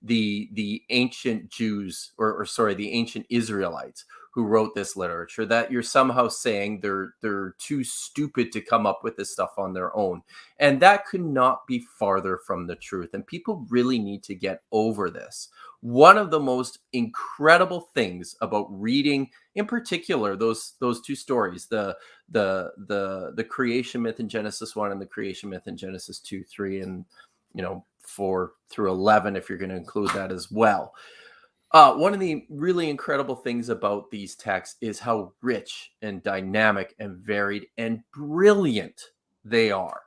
S3: the ancient Jews, or sorry, the ancient Israelites who wrote this literature, that you're somehow saying they're too stupid to come up with this stuff on their own. And that could not be farther from the truth. And people really need to get over this. One of the most incredible things about reading, in particular, those two stories, the creation myth in Genesis 1 and the creation myth in Genesis 2, 3, and 4 through 11, if you're going to include that as well. One of the really incredible things about these texts is how rich and dynamic and varied and brilliant they are.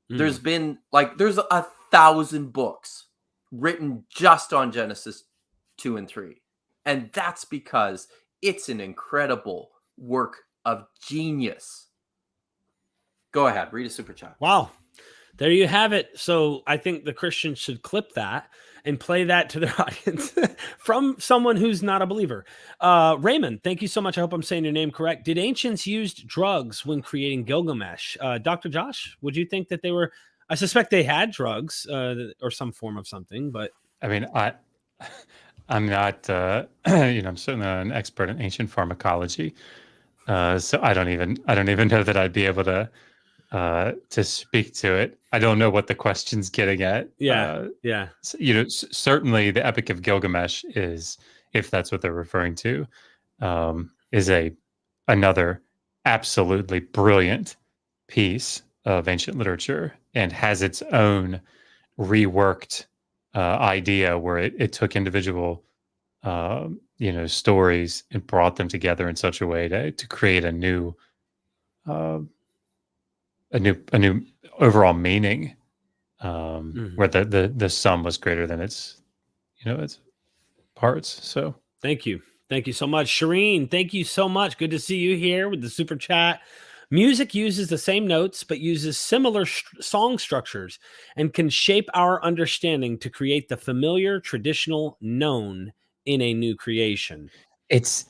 S3: There's 1,000 books written just on Genesis 2 and 3. And that's because it's an incredible work of genius. Go ahead, read a super chat.
S1: Wow. There you have it. So I think the Christians should clip that and play that to their audience from someone who's not a believer. Raymond, thank you so much. I hope I'm saying your name correct. Did ancients use drugs when creating Gilgamesh? Dr. Josh, would you think that they were? I suspect they had drugs or some form of something, but
S2: I mean, I'm not, I'm certainly not an expert in ancient pharmacology. So I don't even know that I'd be able to speak to it. I don't know what the question's getting at. Certainly the Epic of Gilgamesh is, if that's what they're referring to, is another absolutely brilliant piece of ancient literature and has its own reworked idea where it took individual stories and brought them together in such a way to create a new overall meaning, where the sum was greater than its parts. So
S1: thank you so much, Shireen. Thank you so much. Good to see you here with the super chat. Music uses the same notes, but uses similar song structures and can shape our understanding to create the familiar, traditional, known in a new creation.
S2: It's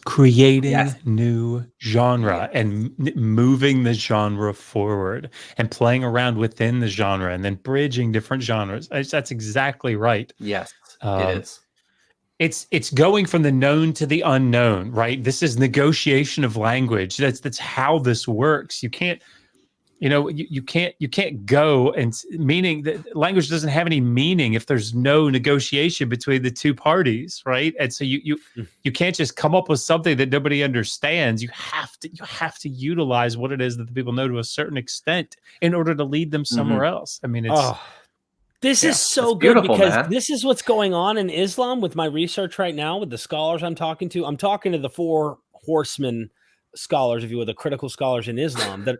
S2: creating new genre and moving the genre forward and playing around within the genre and then bridging different genres. That's exactly right.
S3: Yes, it is.
S2: It's going from the known to the unknown, right? This is negotiation of language. That's how this works. You can't you can't go, and meaning that language doesn't have any meaning if there's no negotiation between the two parties, right? And so you can't just come up with something that nobody understands. You have to utilize what it is that the people know to a certain extent in order to lead them somewhere else. I mean, it's
S1: this is so good because this is what's going on in Islam with my research right now with the scholars I'm talking to. I'm talking to the 4 horsemen scholars, if you will, the critical scholars in Islam that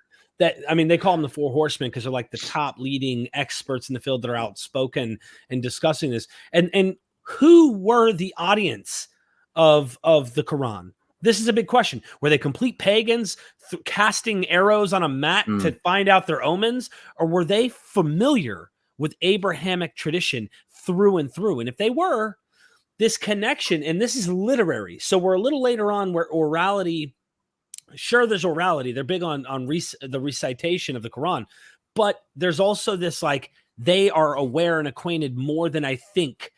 S1: I mean, they call them the 4 horsemen because they're like the top leading experts in the field that are outspoken and discussing this. And who were the audience of the Quran? This is a big question. Were they complete pagans casting arrows on a mat to find out their omens, or were they familiar with Abrahamic tradition through and through? And if they were, this connection, and this is literary. So we're a little later on where orality. Sure, there's orality. They're big on the recitation of the Quran, but there's also this, like, they are aware and acquainted more than I think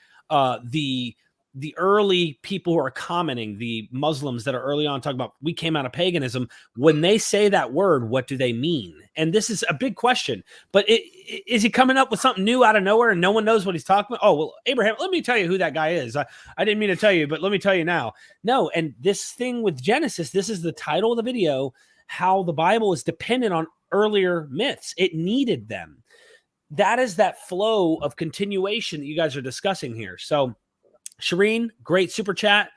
S1: the early people who are commenting, the Muslims that are early on talking about we came out of paganism. When they say that word, what do they mean? And this is a big question. But is he coming up with something new out of nowhere and no one knows what he's talking about? Oh, well, Abraham, let me tell you who that guy is. I didn't mean to tell you, but let me tell you now. No, and this thing with Genesis, this is the title of the video, how the Bible is dependent on earlier myths. It needed them. That is that flow of continuation that you guys are discussing here. So, Shireen, great super chat.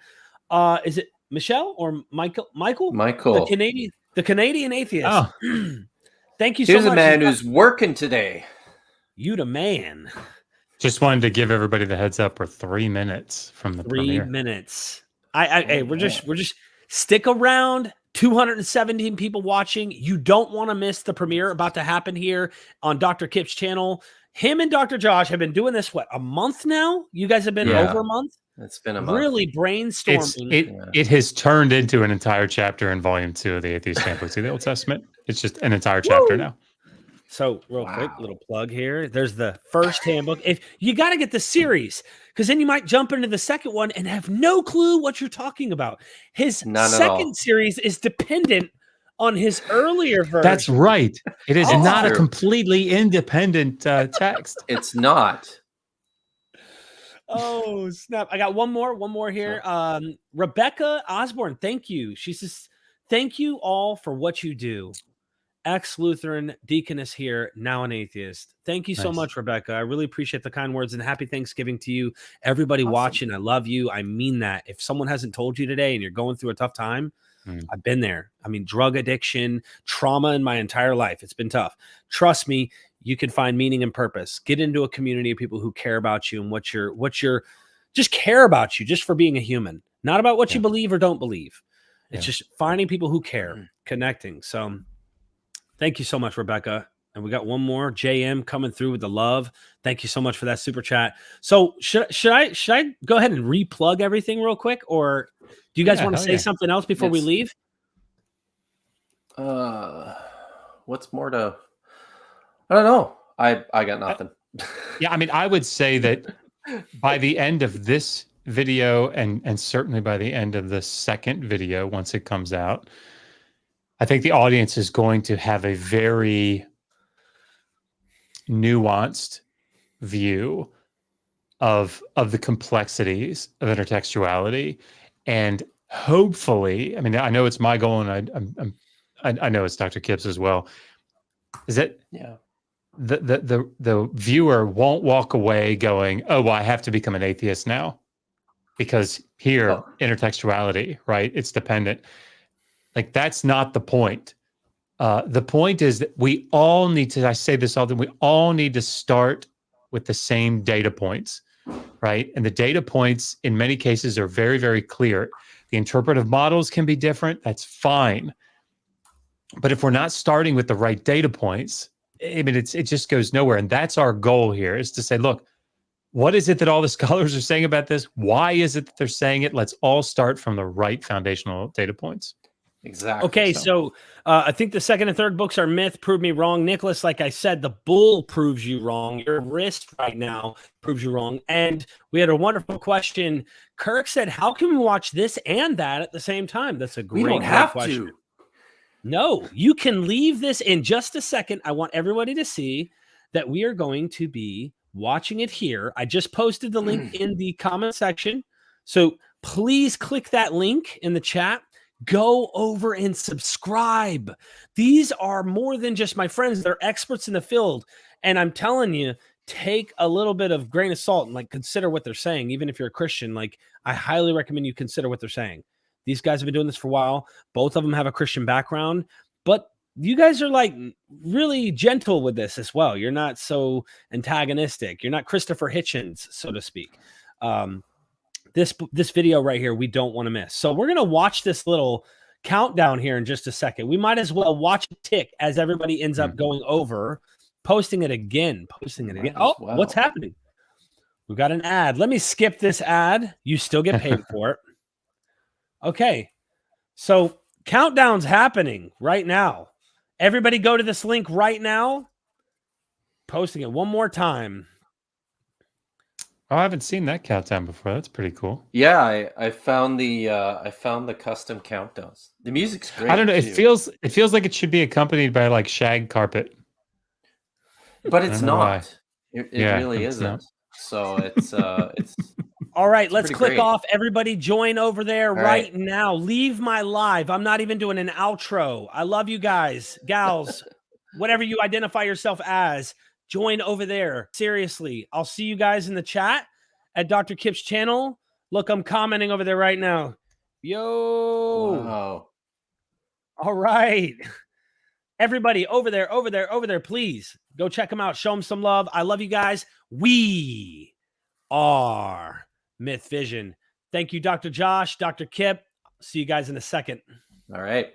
S1: Is it Michelle or Michael? Michael, the Canadian atheist. Oh. Thank you so much.
S3: Here's a man who's working today.
S1: You the man.
S2: Just wanted to give everybody the heads up. We're 3 minutes from the 3
S1: premiere. 3 minutes. Hey, we're just stick around. 217 people watching. You don't want to miss the premiere about to happen here on Dr. Kipp's channel. Him and Dr. Josh have been doing this, a month now? You guys have been over a month?
S3: It's been a month.
S1: Really brainstorming.
S2: It has turned into an entire chapter in volume 2 of the Atheist Handbook to the Old Testament. It's just an entire chapter now.
S1: So real quick, little plug here. There's the first handbook. If you got to get the series, because then you might jump into the second one and have no clue what you're talking about. His second series is dependent on his earlier version.
S2: That's right. It is not a completely independent text.
S3: It's not.
S1: Oh, snap. I got one more here. Rebecca Osborne, thank you. She says, thank you all for what you do. Ex-Lutheran deaconess here, now an atheist. Thank you so much, Rebecca. I really appreciate the kind words, and happy Thanksgiving to you. Everybody watching, I love you. I mean that. If someone hasn't told you today and you're going through a tough time, I've been there. I mean, drug addiction, trauma in my entire life. It's been tough. Trust me, you can find meaning and purpose. Get into a community of people who care about you and what you're just care about you just for being a human, not about what you believe or don't believe. It's just finding people who care, connecting. So thank you so much, Rebecca. And we got one more, JM, coming through with the love. Thank you so much for that super chat. So should I go ahead and replug everything real quick, or do you guys want to say something else before we leave?
S3: What's more to? I don't know. I got nothing.
S2: I mean, I would say that by the end of this video, and certainly by the end of the second video, once it comes out, I think the audience is going to have a very nuanced view of the complexities of intertextuality, and hopefully, I mean, I know it's my goal, and I know it's Dr. Kipp's as well, is that the viewer won't walk away going, oh, well, I have to become an atheist now because here intertextuality, right? It's dependent. Like, that's not the point. The point is that we all need to, I say this all the time, we all need to start with the same data points, right? And the data points in many cases are very, very clear. The interpretive models can be different. That's fine. But if we're not starting with the right data points, I mean, it just goes nowhere. And that's our goal here, is to say, look, what is it that all the scholars are saying about this? Why is it that they're saying it? Let's all start from the right foundational data points.
S3: Exactly.
S1: Okay, so I think the second and third books are myth. Prove me wrong. Nicholas, like I said, the bull proves you wrong. Your wrist right now proves you wrong. And we had a wonderful question. Kirk said, how can we watch this and that at the same time? That's a great question. No, you can leave this in just a second. I want everybody to see that we are going to be watching it here. I just posted the link in the comment section. So please click that link in the chat. Go over and subscribe. These are more than just my friends. They're experts in the field. And I'm telling you, take a little bit of grain of salt and like consider what they're saying. Even if you're a Christian, like I highly recommend you consider what they're saying. These guys have been doing this for a while. Both of them have a Christian background, but you guys are like really gentle with this as well. You're not so antagonistic. You're not Christopher Hitchens, so to speak. This video right here, we don't want to miss. So we're going to watch this little countdown here in just a second. We might as well watch it tick as everybody ends up going over, posting it again. Oh, what's happening? We've got an ad. Let me skip this ad. You still get paid for it. Okay. So countdown's happening right now. Everybody go to this link right now. Posting it one more time.
S2: Oh, I haven't seen that countdown before. That's pretty cool.
S3: Yeah, I found the custom countdowns. The music's great.
S2: I don't know.
S3: Too.
S2: It feels like it should be accompanied by like shag carpet.
S3: But it's not.
S2: Why.
S3: It really isn't.
S2: Not.
S3: So it's
S1: all right, let's click
S3: great.
S1: off. Everybody join over there right now. Leave my live. I'm not even doing an outro. I love you guys, gals, whatever you identify yourself as. Join over there. Seriously, I'll see you guys in the chat at Dr. Kipp's channel. Look, I'm commenting over there right now. Yo.
S3: Wow.
S1: All right. Everybody over there, please go check them out. Show them some love. I love you guys. We are MythVision. Thank you, Dr. Josh, Dr. Kipp. See you guys in a second.
S3: All right.